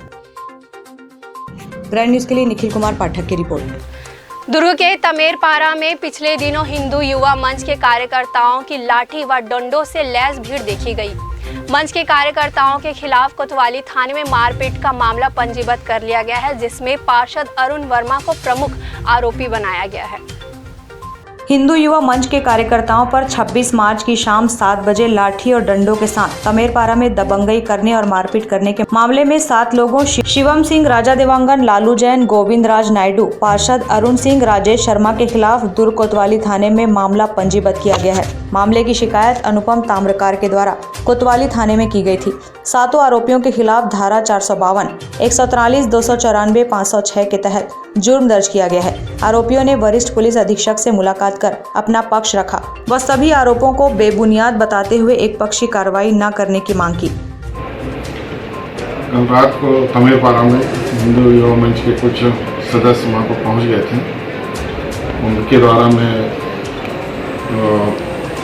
ग्रैंड न्यूज के लिए निखिल कुमार पाठक की रिपोर्ट। दुर्ग के तमेरपारा में पिछले दिनों हिंदू युवा मंच के कार्यकर्ताओं की लाठी व डंडों से लैस भीड़ देखी गई। मंच के कार्यकर्ताओं के खिलाफ कोतवाली थाने में मारपीट का मामला पंजीबद्ध कर लिया गया है, जिसमें पार्षद अरुण वर्मा को प्रमुख आरोपी बनाया गया है। हिंदू युवा मंच के कार्यकर्ताओं पर 26 मार्च की शाम 7 बजे लाठी और डंडों के साथ तमेरपारा में दबंगई करने और मारपीट करने के मामले में 7 लोगों शिवम सिंह, राजा देवांगन, लालू जैन, गोविंद राज नायडू, पार्षद अरुण सिंह, राजेश शर्मा के खिलाफ दुर्ग कोतवाली थाने में मामला पंजीबद्ध किया गया है। मामले की शिकायत अनुपम ताम्रकार के द्वारा कोतवाली थाने में की गई थी। 7 आरोपियों के खिलाफ धारा 452, 143, 294, 506 के तहत जुर्म दर्ज किया गया है। आरोपियों ने वरिष्ठ पुलिस अधीक्षक से मुलाकात कर अपना पक्ष रखा व सभी आरोपों को बेबुनियाद बताते हुए एक पक्षी कार्रवाई न करने की मांग की। कल रात को तमेरपारा में हिंदू युवा मंच के कुछ सदस्य वहाँ पर पहुँच गए थे। उनके द्वारा मैं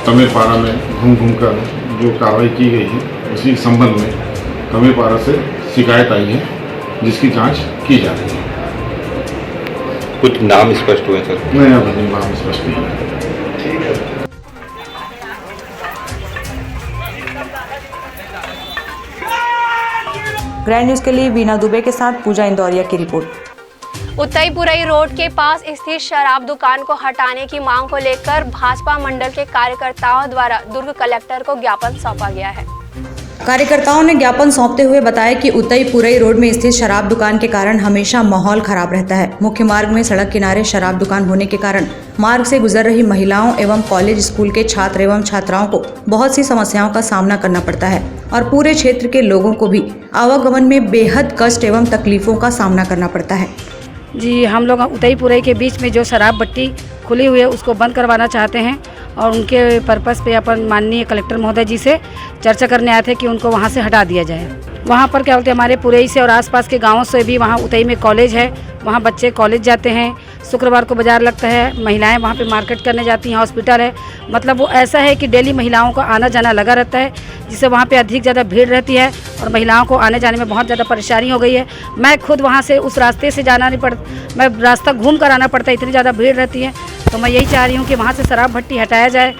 तमेरपारा में घूम कर जो कार्रवाई की गई है उसी संबंध में तमेरपारा से शिकायत आई है, जिसकी जांच की जा रही है। कुछ नाम स्पष्ट हुए सर? नहीं, अभी नाम स्पष्ट नहीं है। ग्रैंड न्यूज के लिए वीना दुबे के साथ पूजा इंदौरिया की रिपोर्ट। उत्तईपुरई रोड के पास स्थित शराब दुकान को हटाने की मांग को लेकर भाजपा मंडल के कार्यकर्ताओं द्वारा दुर्ग कलेक्टर को ज्ञापन सौंपा गया है। कार्यकर्ताओं ने ज्ञापन सौंपते हुए बताया कि उतई पुरई रोड में स्थित शराब दुकान के कारण हमेशा माहौल खराब रहता है। मुख्य मार्ग में सड़क किनारे शराब दुकान होने के कारण मार्ग से गुजर रही महिलाओं एवं कॉलेज स्कूल के छात्र एवं छात्राओं को बहुत सी समस्याओं का सामना करना पड़ता है और पूरे क्षेत्र के लोगों को भी आवागमन में बेहद कष्ट एवं तकलीफों का सामना करना पड़ता है। जी, हम लोग उतई पुरई के बीच में जो शराब भट्टी खुली हुई है उसको बंद करवाना चाहते हैं और उनके पर्पस पे अपन माननीय कलेक्टर महोदय जी से चर्चा करने आए थे कि उनको वहाँ से हटा दिया जाए। वहाँ पर क्या बोलते हैं, हमारे पुरई से और आसपास के गांवों से भी वहाँ उतई में कॉलेज है, वहाँ बच्चे कॉलेज जाते हैं। शुक्रवार को बाज़ार लगता है, महिलाएं वहाँ पे मार्केट करने जाती हैं, हॉस्पिटल है। मतलब वो ऐसा है कि डेली महिलाओं का आना जाना लगा रहता है, जिससे वहाँ पे अधिक ज़्यादा भीड़ रहती है और महिलाओं को आने जाने में बहुत ज़्यादा परेशानी हो गई है। मैं खुद वहाँ से उस रास्ते से जाना नहीं पड़ता, मैं रास्ता घूम कर आना पड़ता है, इतनी ज़्यादा भीड़ रहती है। तो मैं यही चाह रही हूँ कि वहाँ से शराब भट्टी हटाया जाए।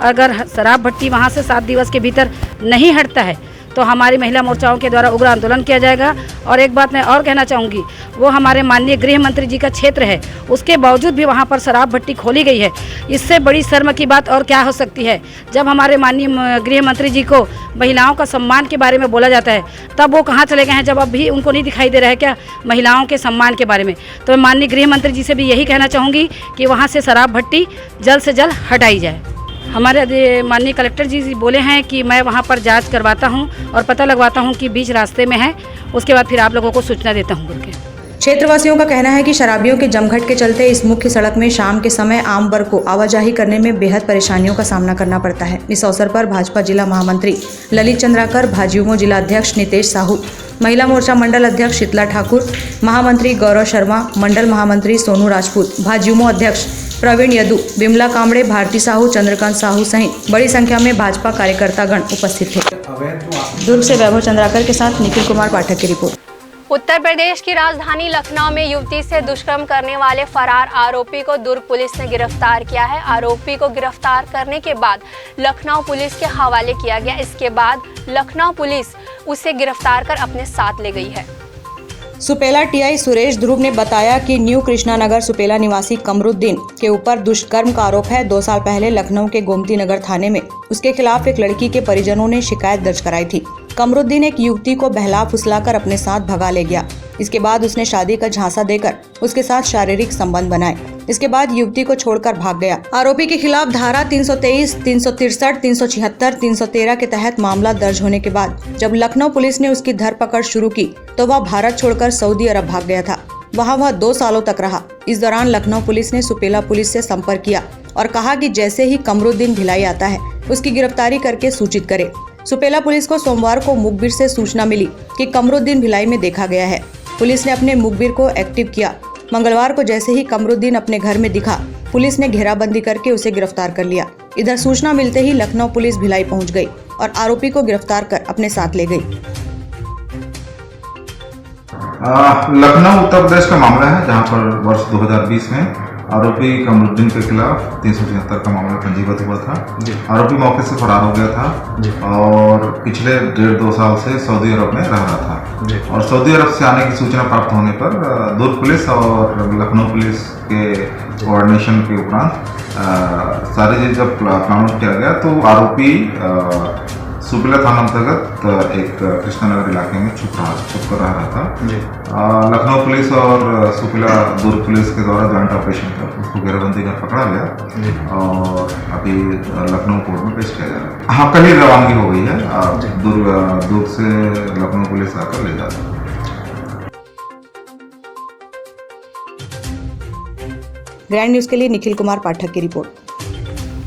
अगर शराब भट्टी वहाँ से 7 दिवस के भीतर नहीं हटता है तो हमारी महिला मोर्चाओं के द्वारा उग्र आंदोलन किया जाएगा। और एक बात मैं और कहना चाहूँगी, वो हमारे माननीय गृह मंत्री जी का क्षेत्र है, उसके बावजूद भी वहाँ पर शराब भट्टी खोली गई है। इससे बड़ी शर्म की बात और क्या हो सकती है। जब हमारे माननीय गृह मंत्री जी को महिलाओं का सम्मान के बारे में बोला जाता है, तब वो कहाँ चले गए हैं, जब अभी उनको नहीं दिखाई दे रहा है क्या महिलाओं के सम्मान के बारे में। तो मैं माननीय गृह मंत्री जी से भी यही कहना चाहूँगी कि वहाँ से शराब भट्टी जल्द से जल्द हटाई जाए। हमारे माननीय कलेक्टर जी बोले हैं कि मैं वहाँ पर जांच करवाता हूँ और पता लगवाता हूँ कि बीच रास्ते में है, उसके बाद फिर आप लोगों को सूचना देता हूँ करके। क्षेत्रवासियों का कहना है कि शराबियों के जमघट के चलते इस मुख्य सड़क में शाम के समय आम वर्ग को आवाजाही करने में बेहद परेशानियों का सामना करना पड़ता है। इस अवसर पर भाजपा जिला महामंत्री ललित चंद्राकर, भाजयुमो जिला अध्यक्ष नितेश साहू, महिला मोर्चा मंडल अध्यक्ष शीतला ठाकुर, महामंत्री गौरव शर्मा, मंडल महामंत्री सोनू राजपूत, भाजयुमो अध्यक्ष प्रवीण यदु, बिमला कामड़े, भारती साहू, चंद्रकांत साहू सहित बड़ी संख्या में भाजपा कार्यकर्तागण उपस्थित थे। दुर्ग से वैभव चंद्राकर के साथ निखिल कुमार पाठक की रिपोर्ट। उत्तर प्रदेश की राजधानी लखनऊ में युवती से दुष्कर्म करने वाले फरार आरोपी को दुर्ग पुलिस ने गिरफ्तार किया है। आरोपी को गिरफ्तार करने के बाद लखनऊ पुलिस के हवाले किया गया। इसके बाद लखनऊ पुलिस उसे गिरफ्तार कर अपने साथ ले गई है। सुपेला टीआई सुरेश ध्रुव ने बताया कि न्यू कृष्णानगर सुपेला निवासी कमरुद्दीन के ऊपर दुष्कर्म का आरोप है। 2 साल पहले लखनऊ के गोमती नगर थाने में उसके खिलाफ एक लड़की के परिजनों ने शिकायत दर्ज कराई थी। कमरुद्दीन एक युवती को बहला फुसलाकर अपने साथ भगा ले गया। इसके बाद उसने शादी का झांसा देकर उसके साथ शारीरिक संबंध बनाए। इसके बाद युवती को छोड़कर भाग गया। आरोपी के खिलाफ धारा 323, 363, 376, 313 के तहत मामला दर्ज होने के बाद जब लखनऊ पुलिस ने उसकी धरपकड़ शुरू की तो वह भारत छोड़कर सऊदी अरब भाग गया था। वहाँ वह 2 सालों तक रहा। इस दौरान लखनऊ पुलिस ने सुपेला पुलिस से संपर्क किया और कहा कि जैसे ही कमरुद्दीन भिलाई आता है उसकी गिरफ्तारी करके सूचित करे। सुपेला पुलिस को सोमवार को मुखबिर से सूचना मिली कि कमरुद्दीन भिलाई में देखा गया है। पुलिस ने अपने मुखबिर को एक्टिव किया। मंगलवार को जैसे ही कमरुद्दीन अपने घर में दिखा, पुलिस ने घेराबंदी करके उसे गिरफ्तार कर लिया। इधर सूचना मिलते ही लखनऊ पुलिस भिलाई पहुंच गई और आरोपी को गिरफ्तार कर अपने साथ ले गई। लखनऊ उत्तर प्रदेश का मामला है, जहां पर वर्ष 2020 में आरोपी कमरुद्दीन के खिलाफ 376 का मामला पंजीबद्ध हुआ था। आरोपी मौके से फरार हो गया था और पिछले 1.5-2 साल से सऊदी अरब में रह रहा था। और सऊदी अरब से आने की सूचना प्राप्त होने पर दुर्ग पुलिस और लखनऊ पुलिस के कोऑर्डिनेशन के उपरांत सारी चीज जब प्लान आउट किया गया तो आरोपी सुपेला थाना अंतर्गत एक कृष्णानगर इलाके में छुप कर रह रहा था। लखनऊ पुलिस और सुपेला दुर्ग पुलिस के द्वारा जॉइंट ऑपरेशन कर उसको घेराबंदी कर पकड़ा गया और अभी लखनऊ कोर्ट में पेश किया जा रहा है। हाँ, कल ही रवानगी हो गई है। दुर्ग से लखनऊ पुलिस आकर ले जा रही है। ग्रैंड न्यूज के लिए निखिल कुमार पाठक की रिपोर्ट।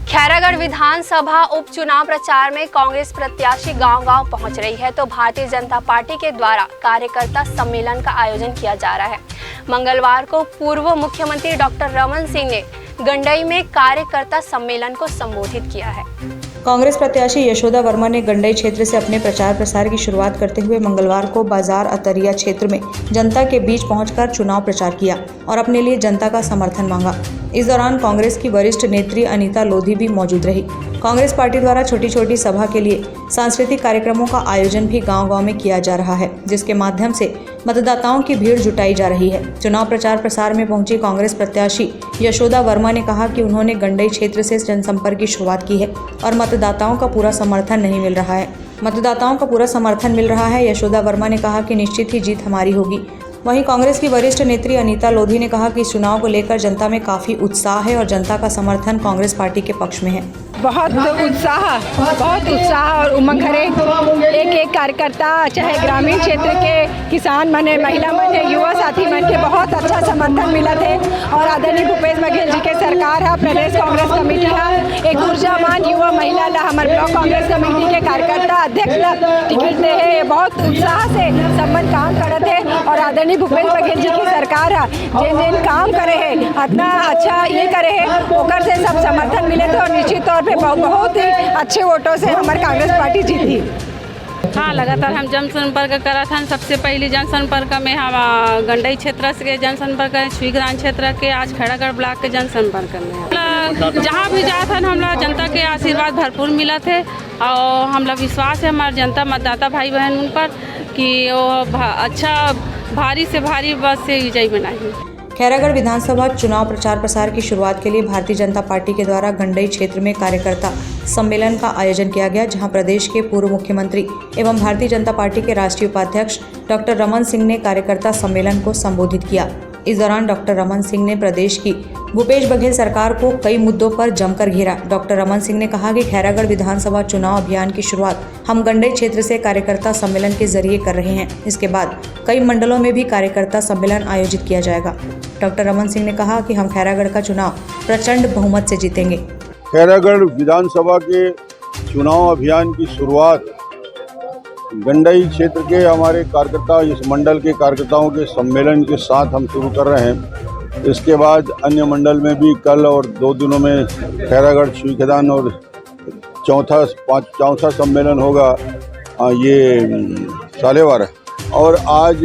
खैरागढ़ विधानसभा उपचुनाव प्रचार में कांग्रेस प्रत्याशी गांव-गांव पहुंच रही है तो भारतीय जनता पार्टी के द्वारा कार्यकर्ता सम्मेलन का आयोजन किया जा रहा है। मंगलवार को पूर्व मुख्यमंत्री डॉक्टर रमन सिंह ने गंडई में कार्यकर्ता सम्मेलन को संबोधित किया है। कांग्रेस प्रत्याशी यशोदा वर्मा ने गंडई क्षेत्र से अपने प्रचार प्रसार की शुरुआत करते हुए मंगलवार को बाजार अतरिया क्षेत्र में जनता के बीच पहुंचकर चुनाव प्रचार किया और अपने लिए जनता का समर्थन मांगा। इस दौरान कांग्रेस की वरिष्ठ नेत्री अनीता लोधी भी मौजूद रही। कांग्रेस पार्टी द्वारा छोटी छोटी सभा के लिए सांस्कृतिक कार्यक्रमों का आयोजन भी गांव-गांव में किया जा रहा है, जिसके माध्यम से मतदाताओं की भीड़ जुटाई जा रही है। चुनाव प्रचार प्रसार में पहुंची कांग्रेस प्रत्याशी यशोदा वर्मा ने कहा कि उन्होंने गंडई क्षेत्र से जनसंपर्क की शुरुआत की है और मतदाताओं का पूरा समर्थन नहीं मिल रहा है। मतदाताओं का पूरा समर्थन मिल रहा है। यशोदा वर्मा ने कहा कि निश्चित ही जीत हमारी होगी। वहीं कांग्रेस की वरिष्ठ नेत्री अनीता लोधी ने कहा कि इस चुनाव को लेकर जनता में काफ़ी उत्साह है और जनता का समर्थन कांग्रेस पार्टी के पक्ष में है। बहुत उत्साह और उमंग है। एक एक कार्यकर्ता, चाहे ग्रामीण क्षेत्र के किसान मने, महिला मने, युवा साथी मन के बहुत अच्छा समर्थन मिला थे। और आदरणीय भूपेश बघेल जी के सरकार है, प्रदेश कांग्रेस कमेटी है, एक ऊर्जावान युवा महिला ला हमारे ब्लॉक कांग्रेस कमेटी के कार्यकर्ता अध्यक्ष ला टिकट दे है। बहुत उत्साह से संबंध काम करते है और आदरणीय भूपेश बघेल जी की सरकार है जिन काम करे है इतना अच्छा ये करे है ओकर से सब समर्थन मिले थे और निश्चित तौर पे बहुत ही अच्छे वोटों से हमारी कांग्रेस पार्टी जीती। हाँ, लगातार हम जनसंपर्क करा था। सबसे पहले जनसंपर्क में हम गंडई क्षेत्र के जनसंपर्क, श्रीग्राम क्षेत्र के, आज खैरागढ़ ब्लॉक के जनसंपर्क में जहाँ भी जाता था हम लोग जनता के आशीर्वाद भरपूर मिला थे और हम लोग विश्वास है हमारे जनता मतदाता भाई बहन उन पर कि वो अच्छा भारी से भारी बस से विजयी बनाएंगे। खैरागढ़ विधानसभा चुनाव प्रचार प्रसार की शुरुआत के लिए भारतीय जनता पार्टी के द्वारा गंडई क्षेत्र में कार्यकर्ता सम्मेलन का आयोजन किया गया, जहां प्रदेश के पूर्व मुख्यमंत्री एवं भारतीय जनता पार्टी के राष्ट्रीय उपाध्यक्ष डॉक्टर रमन सिंह ने कार्यकर्ता सम्मेलन को संबोधित किया। इस दौरान डॉक्टर रमन सिंह ने प्रदेश की भूपेश बघेल सरकार को कई मुद्दों पर जमकर घेरा। डॉक्टर रमन सिंह ने कहा कि खैरागढ़ विधानसभा चुनाव अभियान की शुरुआत हम गंडई क्षेत्र से कार्यकर्ता सम्मेलन के जरिए कर रहे हैं। इसके बाद कई मंडलों में भी कार्यकर्ता सम्मेलन आयोजित किया जाएगा। डॉक्टर रमन सिंह ने कहा कि हम खैरागढ़ का चुनाव प्रचंड बहुमत से जीतेंगे। खैरागढ़ विधानसभा के चुनाव अभियान की शुरुआत गंडई क्षेत्र के हमारे कार्यकर्ता, इस मंडल के कार्यकर्ताओं के सम्मेलन के साथ हम शुरू कर रहे हैं। इसके बाद अन्य मंडल में भी कल और 2 दिनों में खैरागढ़, श्रीखेदान और चौथा सम्मेलन होगा ये सालेवार है। और आज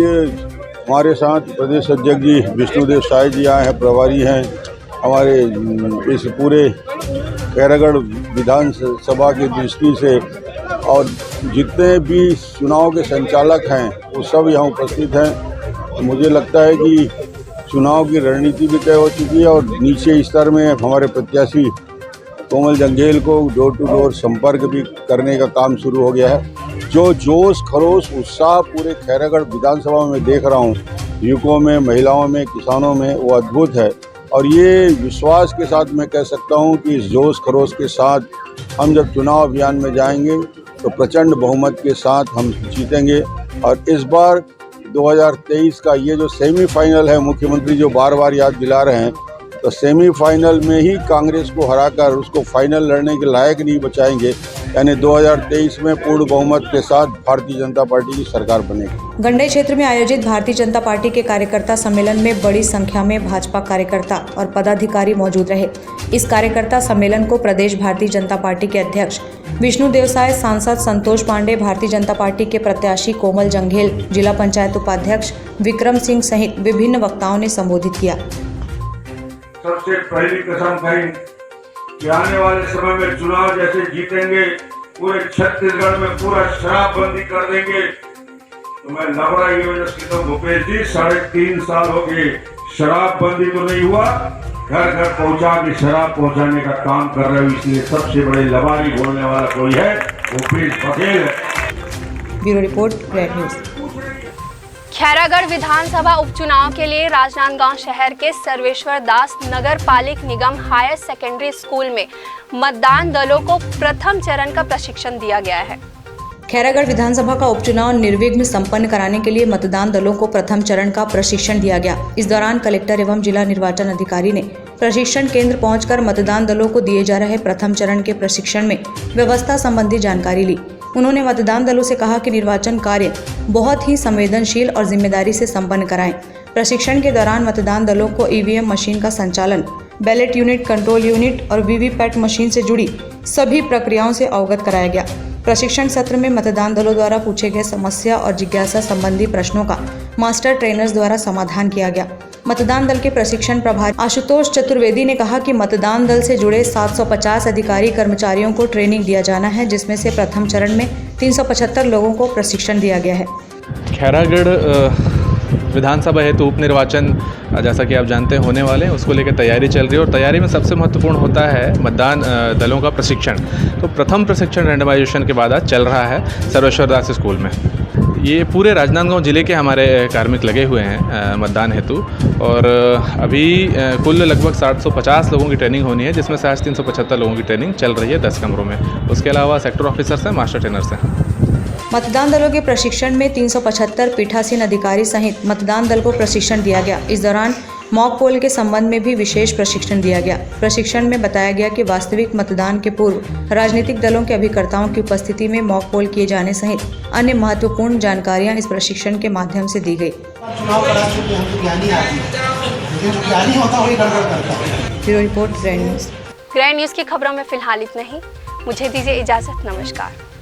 हमारे साथ प्रदेश अध्यक्ष जी विष्णुदेव साय जी आए हैं, प्रभारी हैं हमारे इस पूरे खैरागढ़ विधानसभा की दृष्टि से, और जितने भी चुनाव के संचालक हैं वो सब यहाँ उपस्थित हैं। मुझे लगता है कि चुनाव की रणनीति भी तय हो चुकी है और नीचे स्तर में हमारे प्रत्याशी कोमल जंघेल को डोर टू डोर संपर्क भी करने का काम शुरू हो गया है। जो जोश खरोश उत्साह पूरे खैरागढ़ विधानसभा में देख रहा हूँ, युवकों में, महिलाओं में, किसानों में, वो अद्भुत है। और ये विश्वास के साथ मैं कह सकता हूँ कि इस जोश खरोश के साथ हम जब चुनाव अभियान में जाएंगे तो प्रचंड बहुमत के साथ हम जीतेंगे। और इस बार 2023 का ये जो सेमीफाइनल है, मुख्यमंत्री जो बार बार याद दिला रहे हैं, तो सेमीफाइनल में ही कांग्रेस को हराकर उसको फाइनल लड़ने के लायक नहीं बचाएंगे, यानी 2023 में पूर्ण बहुमत के साथ भारतीय जनता पार्टी की सरकार बनेगी। गंडई क्षेत्र में आयोजित भारतीय जनता पार्टी के कार्यकर्ता सम्मेलन में बड़ी संख्या में भाजपा कार्यकर्ता और पदाधिकारी मौजूद रहे। इस कार्यकर्ता सम्मेलन को प्रदेश भारतीय जनता पार्टी के अध्यक्ष विष्णुदेव साय, सांसद संतोष पांडे, भारतीय जनता पार्टी के प्रत्याशी कोमल जंघेल, जिला पंचायत उपाध्यक्ष विक्रम सिंह सहित विभिन्न वक्ताओं ने संबोधित किया। सबसे पहली कसम खाई कि आने वाले समय में चुनाव जैसे जीतेंगे, पूरे छत्तीसगढ़ में पूरा शराबबंदी कर देंगे। तो मैं नवरा यूनिवर्सिटी तो भूपेश जी 3.5 साल हो गए, शराबबंदी तो नहीं हुआ, घर घर पहुंचा के शराब पहुंचाने का काम कर रहे हो, इसलिए सबसे बड़े लबारी बोलने वाला कोई है, भूपेश बघेल है। Bureau report, great news. Khairagarh विधानसभा उपचुनाव के लिए राजनांदगांव शहर के सर्वेश्वर दास नगर पालिक निगम हायर सेकेंडरी स्कूल में मतदान दलों को प्रथम चरण का प्रशिक्षण दिया गया है। खैरागढ़ विधानसभा का उपचुनाव निर्विघ्न संपन्न कराने के लिए मतदान दलों को प्रथम चरण का प्रशिक्षण दिया गया। इस दौरान कलेक्टर एवं जिला निर्वाचन अधिकारी ने प्रशिक्षण केंद्र पहुंचकर मतदान दलों को दिए जा रहे प्रथम चरण के प्रशिक्षण में व्यवस्था संबंधी जानकारी ली। उन्होंने मतदान दलों से कहा कि निर्वाचन कार्य बहुत ही संवेदनशील और जिम्मेदारी से संपन्न कराएं। प्रशिक्षण के दौरान मतदान दलों को ईवीएम मशीन का संचालन, बैलेट यूनिट, कंट्रोल यूनिट और वीवीपैट मशीन से जुड़ी सभी प्रक्रियाओं से अवगत कराया गया। प्रशिक्षण सत्र में मतदान दलों द्वारा पूछे गए समस्या और जिज्ञासा संबंधी प्रश्नों का मास्टर ट्रेनर्स द्वारा समाधान किया गया। मतदान दल के प्रशिक्षण प्रभारी आशुतोष चतुर्वेदी ने कहा कि मतदान दल से जुड़े 750 अधिकारी कर्मचारियों को ट्रेनिंग दिया जाना है, जिसमें से प्रथम चरण में 375 लोगों को प्रशिक्षण दिया गया है। खैरागढ़ विधानसभा हेतु उपनिर्वाचन जैसा कि आप जानते हैं होने वाले हैं, उसको लेकर तैयारी चल रही है। और तैयारी में सबसे महत्वपूर्ण होता है मतदान दलों का प्रशिक्षण। तो प्रथम प्रशिक्षण रैंडमाइजेशन के बाद आज चल रहा है सर्वेश्वर दास स्कूल में। ये पूरे राजनांदगांव ज़िले के हमारे कार्मिक लगे हुए हैं मतदान हेतु। और अभी कुल लगभग 750 लोगों की ट्रेनिंग होनी है, जिसमें से आज 375 लोगों की ट्रेनिंग चल रही है 10 कमरों में। उसके अलावा सेक्टर ऑफिसर्स हैं, मास्टर ट्रेनर्स हैं। मतदान दलों के प्रशिक्षण में 375 पीठासीन अधिकारी सहित मतदान दल को प्रशिक्षण दिया गया। इस दौरान मॉक पोल के संबंध में भी विशेष प्रशिक्षण दिया गया। प्रशिक्षण में बताया गया कि वास्तविक मतदान के पूर्व राजनीतिक दलों के अभिकर्ताओं की उपस्थिति में मॉक पोल किए जाने सहित अन्य महत्वपूर्ण जानकारियां इस प्रशिक्षण के माध्यम से दी गई। Bureau report, grand news. Grand news की खबरों में फिलहाल इतना ही। मुझे दीजिए इजाज़त। नमस्कार।